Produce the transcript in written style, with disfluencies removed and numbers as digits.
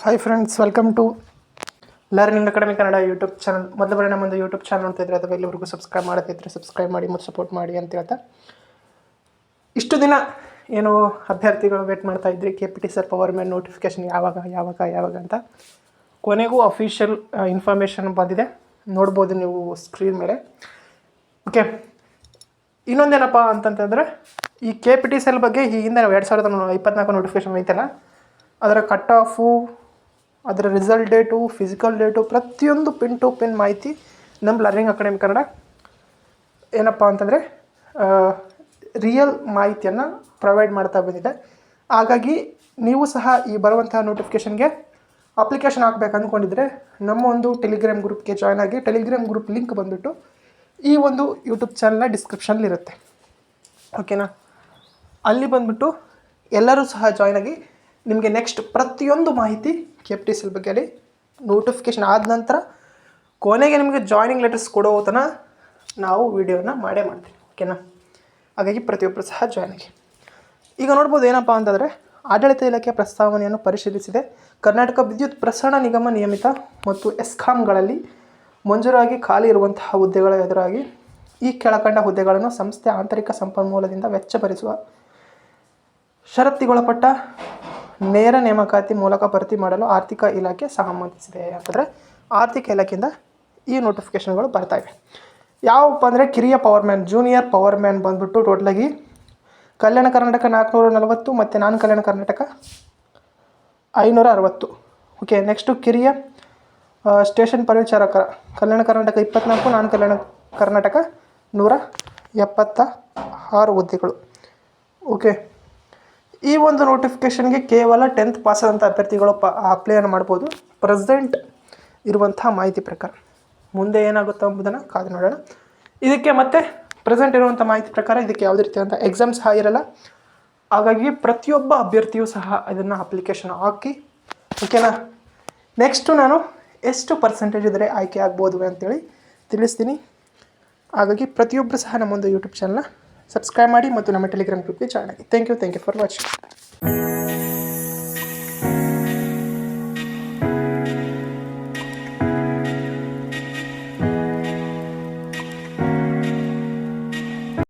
Hi friends, welcome to learning academy Kannada YouTube channel. ಮೊದಲ ಬಾರಿ ನಮ್ಮೊಂದು YouTube channel ನೋಡ್ತಾ ಇದ್ದರೆ ಅಥವಾ ಇಲ್ಲಿವರೆಗೂ ಸಬ್ಸ್ಕ್ರೈಬ್ ಮಾಡದಿದ್ದರೆ ಸಬ್ಸ್ಕ್ರೈಬ್ ಮಾಡಿ ಮತ್ತು ಸಪೋರ್ಟ್ ಮಾಡಿ ಅಂತ ಹೇಳ್ತಾ, ಇಷ್ಟು ದಿನ ಏನು ಅಭ್ಯರ್ಥಿಗಳು ವೇಟ್ ಮಾಡ್ತಾ ಇದ್ರಿ KPT sir power man notification ಯಾವಾಗ ಅಂತ, ಕೊನೆಗೂ ಅಫಿಷಿಯಲ್ ಇನ್ಫಾರ್ಮೇಷನ್ ಬಂದಿದೆ. ನೋಡ್ಬೋದು ನೀವು ಸ್ಕ್ರೀನ್ ಮೇಲೆ. ಓಕೆ, ಇನ್ನೊಂದೇನಪ್ಪ ಅಂತಂತಂದರೆ ಈ KPT ಸೆಲ್ ಬಗ್ಗೆ ಈ ಹಿಂದೆ 2024 ನೋಟಿಫಿಕೇಷನ್ ಐತಲ್ಲ, ಅದರ ಕಟ್ ಆಫು, ಅದರ ರಿಸಲ್ಟ್ ಡೇಟು, ಫಿಸಿಕಲ್ ಡೇಟು, ಪ್ರತಿಯೊಂದು ಪಿನ್ ಟು ಪಿನ್ ಮಾಹಿತಿ ನಮ್ಮ ಲರ್ನಿಂಗ್ ಅಕಾಡೆಮಿ ಕನ್ನಡ ಏನಪ್ಪ ಅಂತಂದರೆ ರಿಯಲ್ ಮಾಹಿತಿಯನ್ನು ಪ್ರೊವೈಡ್ ಮಾಡ್ತಾ ಬಂದಿದೆ. ಹಾಗಾಗಿ ನೀವು ಸಹ ಈ ಬರುವಂತಹ ನೋಟಿಫಿಕೇಷನ್ಗೆ ಅಪ್ಲಿಕೇಶನ್ ಹಾಕಬೇಕು ಅಂದ್ಕೊಂಡಿದ್ರೆ ನಮ್ಮ ಒಂದು ಟೆಲಿಗ್ರಾಮ್ ಗ್ರೂಪ್ಗೆ ಜಾಯ್ನ್ ಆಗಿ. ಟೆಲಿಗ್ರಾಮ್ ಗ್ರೂಪ್ ಲಿಂಕ್ ಬಂದುಬಿಟ್ಟು ಈ ಒಂದು ಯೂಟ್ಯೂಬ್ ಚಾನಲ್ನ ಡಿಸ್ಕ್ರಿಪ್ಷನ್ಲಿರುತ್ತೆ. ಓಕೆನಾ? ಅಲ್ಲಿ ಬಂದುಬಿಟ್ಟು ಎಲ್ಲರೂ ಸಹ ಜಾಯ್ನ್ ಆಗಿ ನಿಮಗೆ ನೆಕ್ಸ್ಟ್ ಪ್ರತಿಯೊಂದು ಮಾಹಿತಿ KPT ಸೆಲ್ ಬಗ್ಗೆ ಅಲ್ಲಿ ನೋಟಿಫಿಕೇಷನ್ ಆದ ನಂತರ ಕೊನೆಗೆ ನಿಮಗೆ ಜಾಯ್ನಿಂಗ್ ಲೆಟರ್ಸ್ ಕೊಡೋ ತನಕ ನಾವು ವಿಡಿಯೋನ ಮಾಡೇ ಮಾಡ್ತೀವಿ. ಓಕೆನಾ? ಹಾಗಾಗಿ ಪ್ರತಿಯೊಬ್ಬರು ಸಹ ಜಾಯ್ನ್ ಆಗಿ. ಈಗ ನೋಡ್ಬೋದು ಏನಪ್ಪ ಅಂತಂದರೆ, ಆಡಳಿತ ಇಲಾಖೆ ಪ್ರಸ್ತಾವನೆಯನ್ನು ಪರಿಶೀಲಿಸಿದೆ. ಕರ್ನಾಟಕ ವಿದ್ಯುತ್ ಪ್ರಸರಣ ನಿಗಮ ನಿಯಮಿತ ಮತ್ತು ಎಸ್ಕಾಂಗಳಲ್ಲಿ ಮಂಜೂರಾಗಿ ಖಾಲಿ ಇರುವಂತಹ ಹುದ್ದೆಗಳ ಎದುರಾಗಿ ಈ ಕೆಳಕಂಡ ಹುದ್ದೆಗಳನ್ನು ಸಂಸ್ಥೆ ಆಂತರಿಕ ಸಂಪನ್ಮೂಲದಿಂದ ವೆಚ್ಚ ಭರಿಸುವ ಷರತ್ತಿಗೊಳಪಟ್ಟ ನೇರ ನೇಮಕಾತಿ ಮೂಲಕ ಭರ್ತಿ ಮಾಡಲು ಆರ್ಥಿಕ ಇಲಾಖೆ ಸಮ್ಮತಿಸಿದೆ. ಅಂತಂದರೆ ಆರ್ಥಿಕ ಇಲಾಖೆಯಿಂದ ಈ ನೋಟಿಫಿಕೇಷನ್ಗಳು ಬರ್ತಾಯಿವೆ. ಯಾವಪ್ಪ ಅಂದರೆ ಕಿರಿಯ power man, junior power man ಬಂದುಬಿಟ್ಟು ಟೋಟಲಾಗಿ ಕಲ್ಯಾಣ ಕರ್ನಾಟಕ 440 ಮತ್ತು ನಾನ್ ಕಲ್ಯಾಣ ಕರ್ನಾಟಕ 560. ಓಕೆ, ನೆಕ್ಸ್ಟು ಕಿರಿಯ ಸ್ಟೇಷನ್ ಪರಿಚಾರಕ ಕಲ್ಯಾಣ ಕರ್ನಾಟಕ 24, ನಾನ್ ಕಲ್ಯಾಣ ಕರ್ನಾಟಕ 176 ಹುದ್ದೆಗಳು. ಓಕೆ, ಈ ಒಂದು ನೋಟಿಫಿಕೇಷನ್ಗೆ ಕೇವಲ 10th ಪಾಸ್ ಆದಂಥ ಅಭ್ಯರ್ಥಿಗಳು ಅಪ್ಲೈಯನ್ನು ಮಾಡ್ಬೋದು ಪ್ರೆಸೆಂಟ್ ಇರುವಂಥ ಮಾಹಿತಿ ಪ್ರಕಾರ. ಮುಂದೆ ಏನಾಗುತ್ತೋ ಎಂಬುದನ್ನು ಕಾದು ನೋಡೋಣ. ಇದಕ್ಕೆ ಮತ್ತೆ ಪ್ರೆಸೆಂಟ್ ಇರುವಂಥ ಮಾಹಿತಿ ಪ್ರಕಾರ ಇದಕ್ಕೆ ಯಾವುದೇ ರೀತಿಯಾದಂಥ ಎಕ್ಸಾಮ್ ಸಹ ಇರಲ್ಲ. ಹಾಗಾಗಿ ಪ್ರತಿಯೊಬ್ಬ ಅಭ್ಯರ್ಥಿಯೂ ಸಹ ಇದನ್ನು ಅಪ್ಲಿಕೇಶನ್ ಹಾಕಿ. ಓಕೆನಾ? ನೆಕ್ಸ್ಟು ನಾನು ಎಷ್ಟು ಪರ್ಸೆಂಟೇಜ್ ಇದ್ದರೆ ಆಯ್ಕೆ ಆಗ್ಬೋದು ಅಂತೇಳಿ ತಿಳಿಸ್ತೀನಿ. ಹಾಗಾಗಿ ಪ್ರತಿಯೊಬ್ಬರು ಸಹ ನಮ್ಮೊಂದು ಯೂಟ್ಯೂಬ್ ಚಾನಲ್ನ ಸಬ್ಸ್ಕ್ರೈಬ್ ಮಾಡಿ ಮತ್ತು ನಮ್ಮ ಟೆಲಿಗ್ರಾಮ್ ಗ್ರೂಪ್ಗೆ ಜಾಯ್ನ್ ಆಗಿ. Thank you for watching.